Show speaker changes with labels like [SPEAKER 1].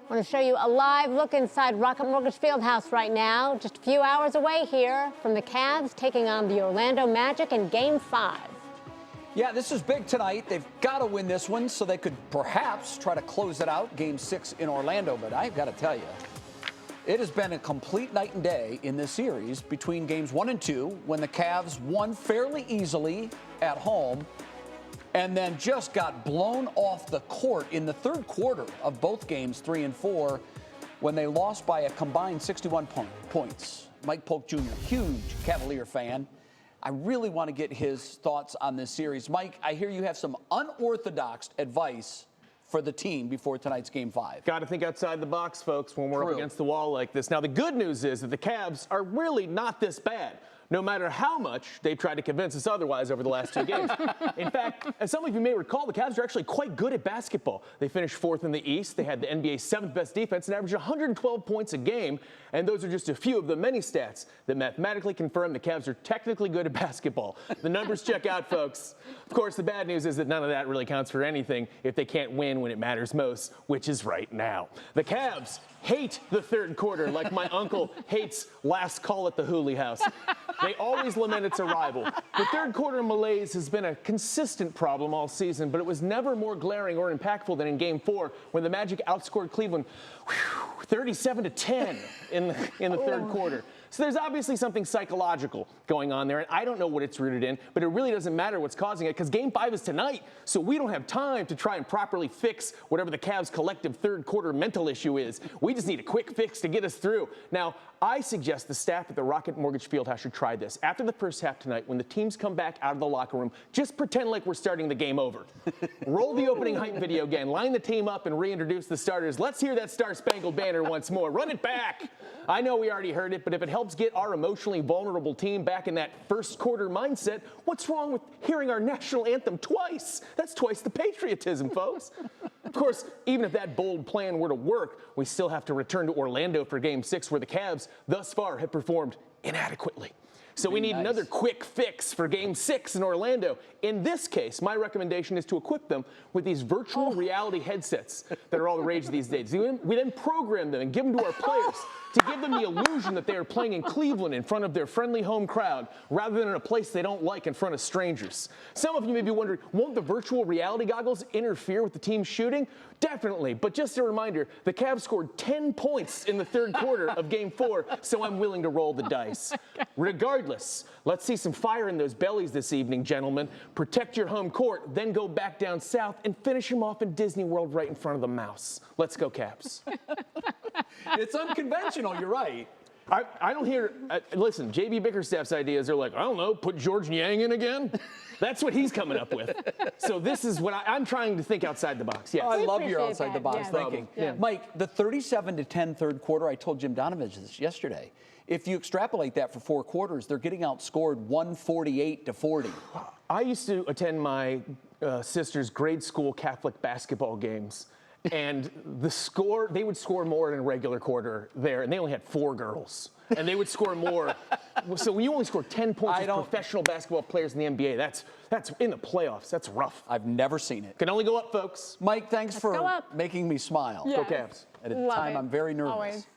[SPEAKER 1] I want to show you a live look inside Rocket Mortgage Fieldhouse right now, just a few hours away here from the Cavs taking on the Orlando Magic in Game 5.
[SPEAKER 2] Yeah, this is big tonight. They've got to win this one so they could perhaps try to close it out, Game 6 in Orlando. But I've got to tell you, it has been a complete night and day in this series between Games 1 and 2, when the Cavs won fairly easily at home and then just got blown off the court in the third quarter of both games 3 and 4 when they lost by a combined 61 points. Mike Polk Jr., huge Cavalier fan. I really want to get his thoughts on this series. Mike, I hear you have some unorthodox advice for the team before tonight's Game 5.
[SPEAKER 3] Got to think outside the box, folks, when we're up against the wall like this. Now, the good news is that the Cavs are really not this bad, no matter how much they've tried to convince us otherwise over the last 2 games. In fact, as some of you may recall, the Cavs are actually quite good at basketball. They finished 4th in the East. They had the NBA's 7th best defense and averaged 112 points a game. And those are just a few of the many stats that mathematically confirm the Cavs are technically good at basketball. The numbers check out, folks. Of course, the bad news is that none of that really counts for anything if they can't win when it matters most, which is right now. The Cavs hate the third quarter like my uncle hates last call at the Hooley house. They always lament its arrival. The third quarter malaise has been a consistent problem all season, but it was never more glaring or impactful than in Game 4 when the Magic outscored Cleveland 37-10 in the third quarter. So there's obviously something psychological going on there, and I don't know what it's rooted in, but it really doesn't matter what's causing it because Game 5 is tonight, so we don't have time to try and properly fix whatever the Cavs' collective third quarter mental issue is. We just need a quick fix to get us through. Now, I suggest the staff at the Rocket Mortgage Fieldhouse should try this. After the first half tonight, when the teams come back out of the locker room, just pretend like we're starting the game over. Roll the opening hype video again, line the team up, and reintroduce the starters. Let's hear that Star-Spangled Banner once more. Run it back. I know we already heard it, but if it helps get our emotionally vulnerable team back in that first quarter mindset, what's wrong with hearing our national anthem twice? That's twice the patriotism, folks. Of course, even if that bold plan were to work, we still have to return to Orlando for Game 6, where the Cavs thus far have performed inadequately. So we need another quick fix for Game 6 in Orlando. In this case, my recommendation is to equip them with these virtual reality headsets that are all the rage these days. We then program them and give them to our players to give them the illusion that they are playing in Cleveland in front of their friendly home crowd rather than in a place they don't like in front of strangers. Some of you may be wondering, won't the virtual reality goggles interfere with the team's shooting? Definitely, but just a reminder, the Cavs scored 10 points in the third quarter of Game 4, so I'm willing to roll the dice. Regardless, let's see some fire in those bellies this evening, gentlemen. Protect your home court, then go back down south and finish them off in Disney World right in front of the mouse. Let's go, Cavs.
[SPEAKER 2] It's unconventional, you're right.
[SPEAKER 3] I don't hear, listen, J.B. Bickerstaff's ideas are like, I don't know, put George Niang in again? That's what he's coming up with. So this is what I'm trying to think outside the box. Yes.
[SPEAKER 2] I love your outside the box thinking.
[SPEAKER 1] Yeah.
[SPEAKER 2] Mike, the 37-10 third quarter, I told Jim Donovich this yesterday. If you extrapolate that for 4 quarters, they're getting outscored 148-40.
[SPEAKER 3] I used to attend my sister's grade school Catholic basketball games. And they would score more in a regular quarter there, and they only had 4 girls. And they would score more. So when you only score 10 points as professional basketball players in the NBA, that's in the playoffs. That's rough.
[SPEAKER 2] I've never seen it.
[SPEAKER 3] Can only go up, folks.
[SPEAKER 2] Mike, thanks for making me smile.
[SPEAKER 1] Yeah.
[SPEAKER 3] Go Cavs.
[SPEAKER 2] At a time I'm very nervous.
[SPEAKER 1] Always.